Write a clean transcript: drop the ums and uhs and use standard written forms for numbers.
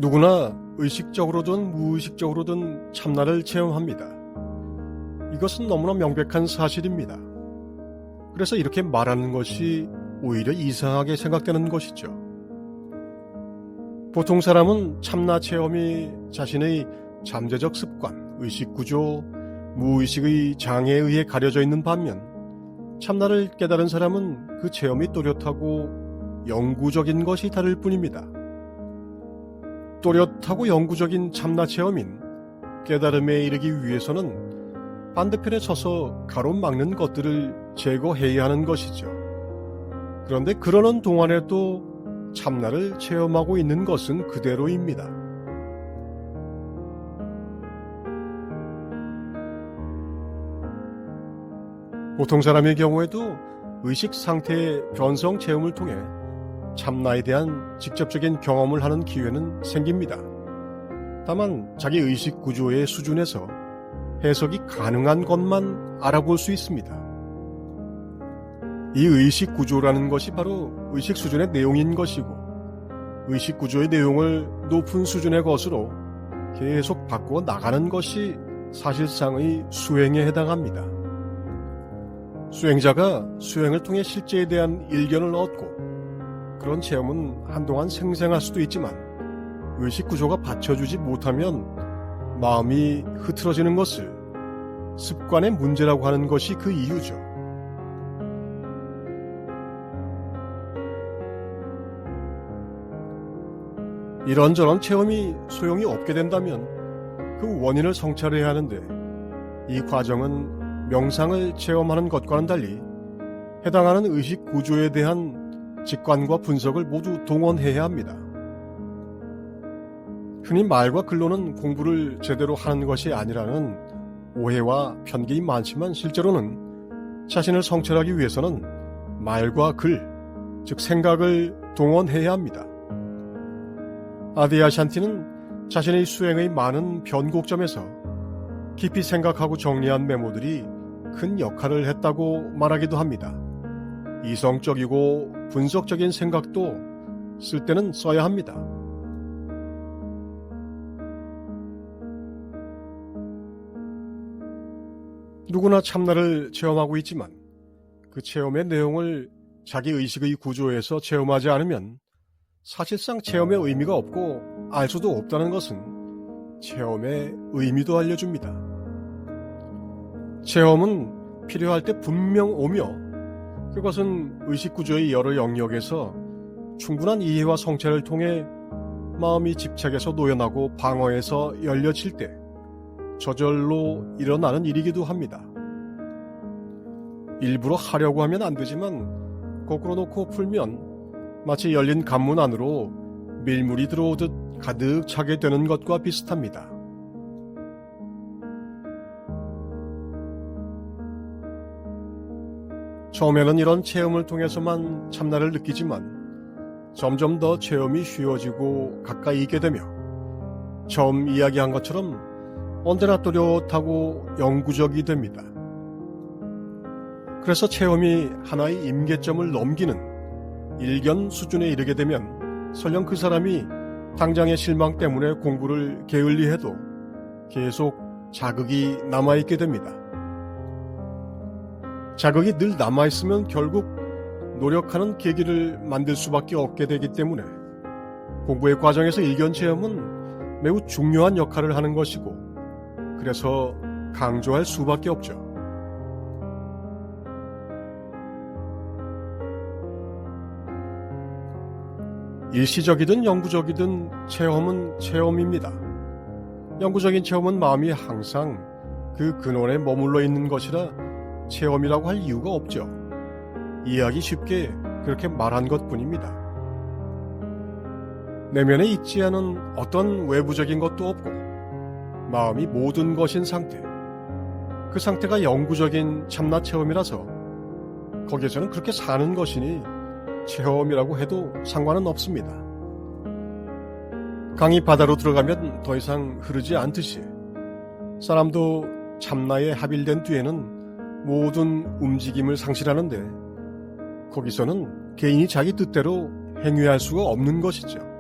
누구나 의식적으로든 무의식적으로든 참나를 체험합니다. 이것은 너무나 명백한 사실입니다. 그래서 이렇게 말하는 것이 오히려 이상하게 생각되는 것이죠. 보통 사람은 참나 체험이 자신의 잠재적 습관, 의식구조, 무의식의 장애에 의해 가려져 있는 반면 참나를 깨달은 사람은 그 체험이 또렷하고 영구적인 것이 다를 뿐입니다. 또렷하고 영구적인 참나 체험인 깨달음에 이르기 위해서는 반대편에 서서 가로막는 것들을 제거해야 하는 것이죠. 그런데 그러는 동안에도 참나를 체험하고 있는 것은 그대로입니다. 보통 사람의 경우에도 의식 상태의 변성 체험을 통해 참나에 대한 직접적인 경험을 하는 기회는 생깁니다. 다만 자기 의식 구조의 수준에서 해석이 가능한 것만 알아볼 수 있습니다. 이 의식 구조라는 것이 바로 의식 수준의 내용인 것이고 의식 구조의 내용을 높은 수준의 것으로 계속 바꾸어 나가는 것이 사실상의 수행에 해당합니다. 수행자가 수행을 통해 실제에 대한 일견을 얻고 그런 체험은 한동안 생생할 수도 있지만 의식 구조가 받쳐주지 못하면 마음이 흐트러지는 것을 습관의 문제라고 하는 것이 그 이유죠. 이런저런 체험이 소용이 없게 된다면 그 원인을 성찰해야 하는데 이 과정은 명상을 체험하는 것과는 달리 해당하는 의식 구조에 대한 직관과 분석을 모두 동원해야 합니다. 흔히 말과 글로는 공부를 제대로 하는 것이 아니라는 오해와 편견이 많지만 실제로는 자신을 성찰하기 위해서는 말과 글, 즉 생각을 동원해야 합니다. 아디아샨티는 자신의 수행의 많은 변곡점에서 깊이 생각하고 정리한 메모들이 큰 역할을 했다고 말하기도 합니다. 이성적이고 분석적인 생각도 쓸 때는 써야 합니다. 누구나 참나를 체험하고 있지만 그 체험의 내용을 자기 의식의 구조에서 체험하지 않으면 사실상 체험의 의미가 없고 알 수도 없다는 것은 체험의 의미도 알려줍니다. 체험은 필요할 때 분명 오며 그것은 의식구조의 여러 영역에서 충분한 이해와 성찰을 통해 마음이 집착에서 노연하고 방어에서 열려질 때 저절로 일어나는 일이기도 합니다. 일부러 하려고 하면 안 되지만 거꾸로 놓고 풀면 마치 열린 관문 안으로 밀물이 들어오듯 가득 차게 되는 것과 비슷합니다. 처음에는 이런 체험을 통해서만 참나를 느끼지만 점점 더 체험이 쉬워지고 가까이 있게 되며 처음 이야기한 것처럼 언제나 또렷하고 영구적이 됩니다. 그래서 체험이 하나의 임계점을 넘기는 일견 수준에 이르게 되면 설령 그 사람이 당장의 실망 때문에 공부를 게을리해도 계속 자극이 남아있게 됩니다. 자극이 늘 남아있으면 결국 노력하는 계기를 만들 수밖에 없게 되기 때문에 공부의 과정에서 일견 체험은 매우 중요한 역할을 하는 것이고 그래서 강조할 수밖에 없죠. 일시적이든 영구적이든 체험은 체험입니다. 영구적인 체험은 마음이 항상 그 근원에 머물러 있는 것이라 체험이라고 할 이유가 없죠. 이해하기 쉽게 그렇게 말한 것뿐입니다. 내면에 있지 않은 어떤 외부적인 것도 없고 마음이 모든 것인 상태, 그 상태가 영구적인 참나 체험이라서 거기에서는 그렇게 사는 것이니 체험이라고 해도 상관은 없습니다. 강이 바다로 들어가면 더 이상 흐르지 않듯이 사람도 참나에 합일된 뒤에는 모든 움직임을 상실하는데 거기서는 개인이 자기 뜻대로 행위할 수가 없는 것이죠.